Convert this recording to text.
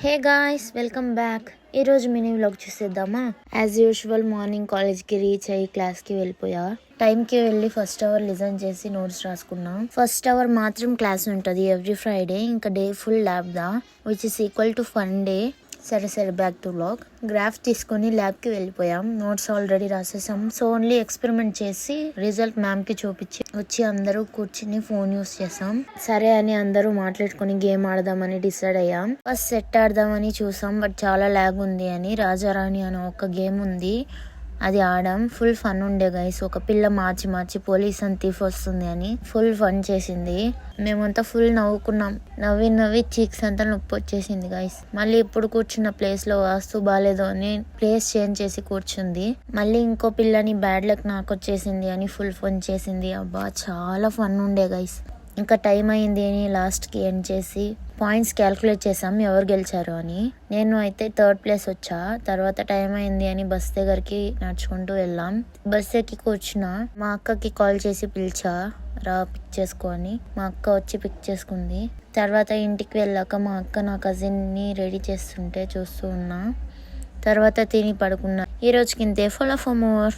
హే guys, welcome back. ఈరోజు mini vlog చూసేద్దామా? As usual morning కాలేజ్కి రీచ్ అయ్యి క్లాస్కి వెళ్ళిపోయా. టైంకి వెళ్ళి ఫస్ట్ అవర్ లిజన్ చేసి నోట్స్ రాసుకున్నాం. ఫస్ట్ అవర్ మాత్రం క్లాస్ ఉంటుంది ఎవ్రీ ఫ్రైడే. ఇంకా డే ఫుల్ ల్యాబ్ దా, which is equal to fun day. సరే బ్యాక్ టు వ్లాగ్. గ్రాఫ్ తీసుకొని ల్యాబ్కి వెళ్ళిపోయాం. నోట్స్ ఆల్రెడీ రాసేసాం. సో ఓన్లీ ఎక్స్పెరిమెంట్ చేసి రిజల్ట్ మ్యామ్కి చూపించి వచ్చి అందరూ కూర్చుని ఫోన్ యూస్ చేసాం. సరే అని అందరూ మాట్లాడుకుని గేమ్ ఆడదామని డిసైడ్ అయ్యాం. ఫస్ట్ సెట్ ఆడదామని చూసాం, బట్ చాలా ల్యాగ్ ఉంది అని రాజారాణి అని ఒక గేమ్ ఉంది, అది ఆడాం. ఫుల్ ఫన్ ఉండే గైస్. ఒక పిల్ల మార్చి పోలీస్ అని తీఫ్ వస్తుంది అని ఫుల్ ఫన్ చేసింది. మేమంతా ఫుల్ నవ్వుకున్నాం. నవ్వి చీక్స్ అంతా నొప్పి వచ్చేసింది గైస్. మళ్ళీ ఇప్పుడు కూర్చున్న ప్లేస్ లో వాస్తు బాగాలేదు అని ప్లేస్ చేంజ్ చేసి కూర్చుంది. మళ్ళీ ఇంకో పిల్లని బ్యాడ్ లక్ నాకు వచ్చేసింది అని ఫుల్ ఫన్ చేసింది. అబ్బా చాలా ఫన్ ఉండే గైస్. ఇంకా టైం అయింది అని లాస్ట్కి ఎండ్ చేసి పాయింట్స్ క్యాల్కులేట్ చేసాం ఎవరు గెలిచారు అని. నేను అయితే థర్డ్ ప్లేస్ వచ్చా. తర్వాత టైం అయింది అని బస్ దగ్గరికి నడుచుకుంటూ వెళ్ళాం. బస్ ఎక్కి కూర్చున్నా. మా అక్కకి కాల్ చేసి పిలిచా, రా పిక్ చేసుకో అని. మా అక్క వచ్చి పిక్ చేసుకుంది. తర్వాత ఇంటికి వెళ్ళాక మా అక్క నా కజిన్ని రెడీ చేస్తుంటే చూస్తూ ఉన్నా. తర్వాత తిని పడుకున్నా. ఈ రోజుకి ఇంతే. Follow for more.